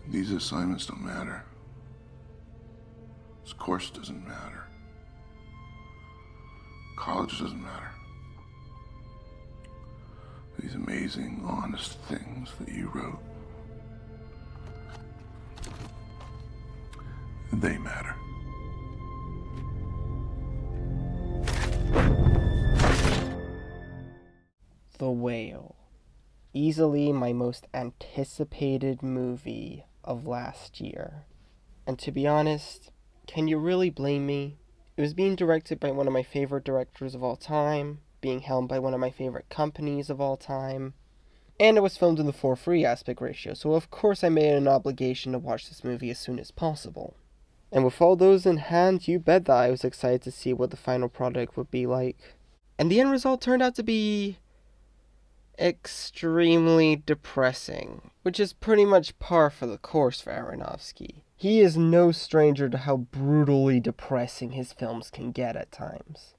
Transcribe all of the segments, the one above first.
These assignments don't matter. This course doesn't matter. College doesn't matter. These amazing, honest things that you wrote, they matter. The Whale. Easily my most anticipated movie of last year. And to be honest, can you really blame me? It was being directed by one of my favorite directors of all time, being helmed by one of my favorite companies of all time, and it was filmed in the 4:3 aspect ratio, so of course I made it an obligation to watch this movie as soon as possible. And with all those in hand, you bet that I was excited to see what the final product would be like. And the end result turned out to be extremely depressing, which is pretty much par for the course for Aronofsky. He is no stranger to how brutally depressing his films can get at times.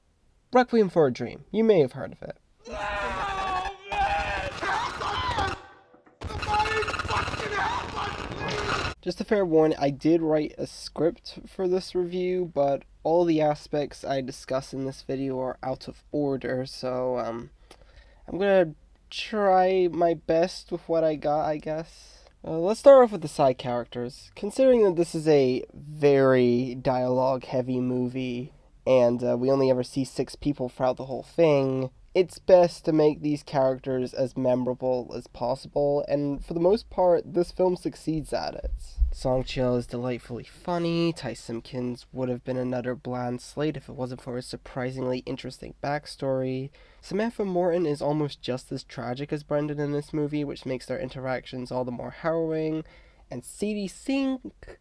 Requiem for a Dream, you may have heard of it. Just a fair warning, I did write a script for this review, but all the aspects I discuss in this video are out of order, so I'm gonna try my best with what I got, I guess. Let's start off with the side characters. Considering that this is a very dialogue-heavy movie, and we only ever see 6 people throughout the whole thing, it's best to make these characters as memorable as possible, and for the most part, this film succeeds at it. Song Chill is delightfully funny. Ty Simpkins would have been another bland slate if it wasn't for his surprisingly interesting backstory. Samantha Morton is almost just as tragic as Brendan in this movie, which makes their interactions all the more harrowing. And Sadie Sink...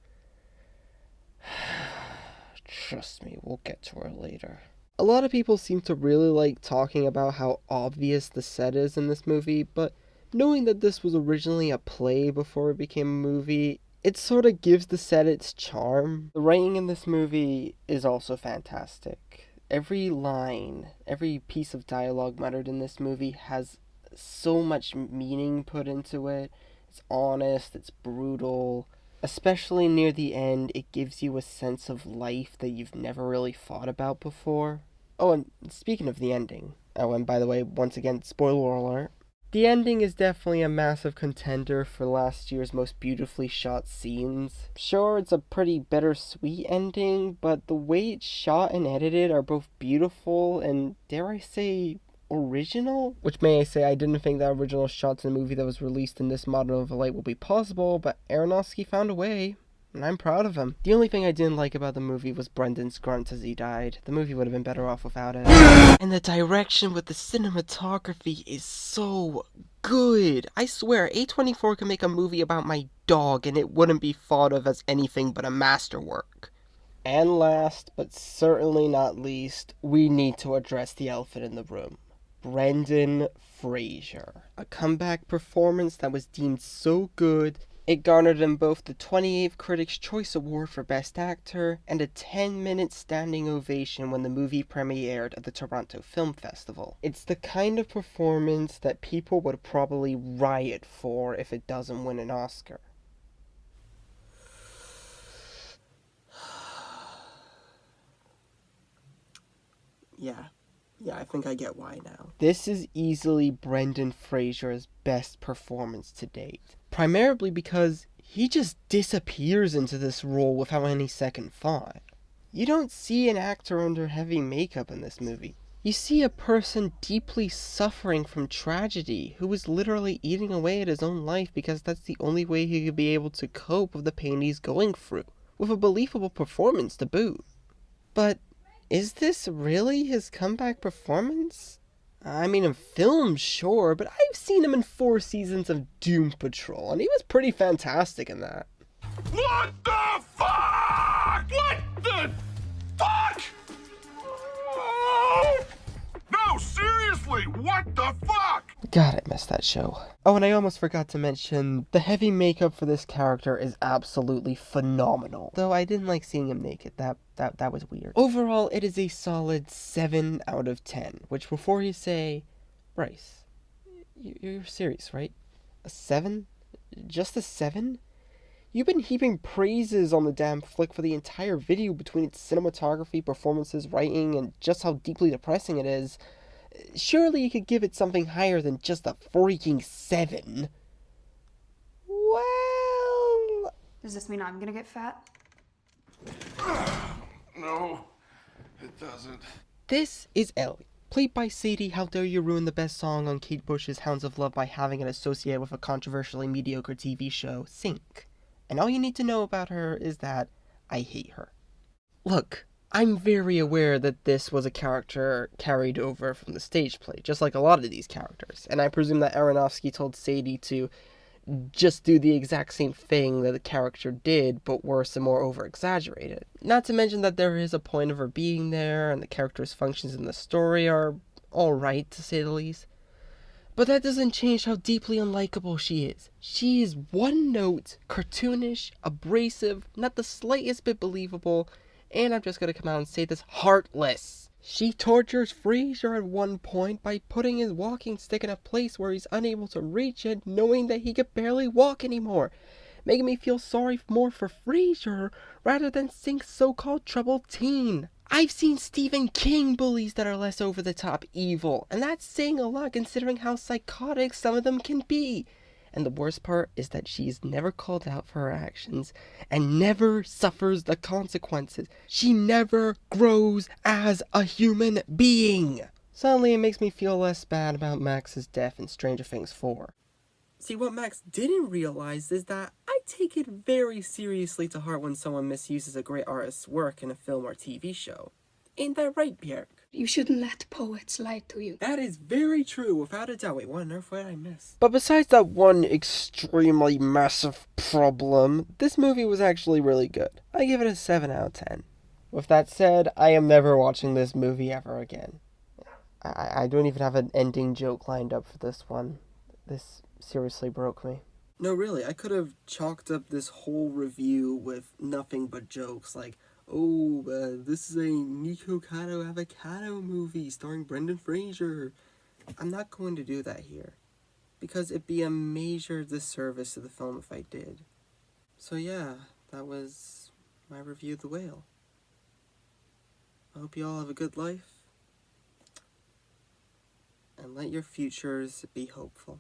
Trust me, we'll get to her later. A lot of people seem to really like talking about how obvious the set is in this movie, but knowing that this was originally a play before it became a movie, it sort of gives the set its charm. The writing in this movie is also fantastic. Every line, every piece of dialogue muttered in this movie has so much meaning put into it. It's honest, it's brutal. Especially near the end, it gives you a sense of life that you've never really thought about before. Oh, and speaking of the ending, oh, and by the way, once again, spoiler alert, the ending is definitely a massive contender for last year's most beautifully shot scenes. Sure, it's a pretty bittersweet ending, but the way it's shot and edited are both beautiful and, dare I say, original? Which may I say, I didn't think that original shots in the movie that was released in this modern of a light would be possible, but Aronofsky found a way, and I'm proud of him. The only thing I didn't like about the movie was Brendan's grunt as he died. The movie would have been better off without it. And the direction with the cinematography is so good. I swear, A24 can make a movie about my dog and it wouldn't be thought of as anything but a masterwork. And last, but certainly not least, we need to address the elephant in the room. Brendan Fraser. A comeback performance that was deemed so good, it garnered him both the 28th Critics' Choice Award for Best Actor and a 10-minute standing ovation when the movie premiered at the Toronto Film Festival. It's the kind of performance that people would probably riot for if it doesn't win an Oscar. Yeah, I think I get why now. This is easily Brendan Fraser's best performance to date. Primarily because he just disappears into this role without any second thought. You don't see an actor under heavy makeup in this movie. You see a person deeply suffering from tragedy who is literally eating away at his own life because that's the only way he could be able to cope with the pain he's going through, with a believable performance to boot. But is this really his comeback performance? I mean, in film, sure, but I've seen him in 4 seasons of Doom Patrol, and he was pretty fantastic in that. What the fuck? What the fuck? No, seriously, what the fuck? God, I missed that show. Oh, and I almost forgot to mention, the heavy makeup for this character is absolutely phenomenal. Though I didn't like seeing him naked, that was weird. Overall, it is a solid 7 out of 10, which before you say, Bryce, you're serious, right? A 7? Just a 7? You've been heaping praises on the damn flick for the entire video between its cinematography, performances, writing, and just how deeply depressing it is. Surely you could give it something higher than just a freaking 7. Well... Does this mean I'm gonna get fat? No, it doesn't. This is Ellie, played by Sadie. How dare you ruin the best song on Kate Bush's Hounds of Love by having it associated with a controversially mediocre TV show, Sync. And all you need to know about her is that I hate her. Look, I'm very aware that this was a character carried over from the stage play, just like a lot of these characters, and I presume that Aronofsky told Sadie to just do the exact same thing that the character did, but worse and more over-exaggerated. Not to mention that there is a point of her being there, and the character's functions in the story are alright, to say the least. But that doesn't change how deeply unlikable she is. She is one-note, cartoonish, abrasive, not the slightest bit believable, and I'm just gonna come out and say this, heartless. She tortures Frasier at one point by putting his walking stick in a place where he's unable to reach it, knowing that he could barely walk anymore, making me feel sorry more for Frasier rather than Sync's so-called troubled teen. I've seen Stephen King bullies that are less over-the-top evil, and that's saying a lot considering how psychotic some of them can be. And the worst part is that she's never called out for her actions and never suffers the consequences. She never grows as a human being. Suddenly it makes me feel less bad about Max's death in Stranger Things 4. See, what Max didn't realize is that I take it very seriously to heart when someone misuses a great artist's work in a film or TV show. Ain't that right, Bjerg? You shouldn't let poets lie to you. That is very true, without a doubt. Wait, what on earth did I miss? But besides that one extremely massive problem, this movie was actually really good. I give it a 7 out of 10. With that said, I am never watching this movie ever again. I don't even have an ending joke lined up for this one. This seriously broke me. No, really, I could have chalked up this whole review with nothing but jokes, like, oh, this is a Nico Kato avocado movie starring Brendan Fraser. I'm not going to do that here, because it'd be a major disservice to the film if I did. So yeah, that was my review of The Whale. I hope you all have a good life, and let your futures be hopeful.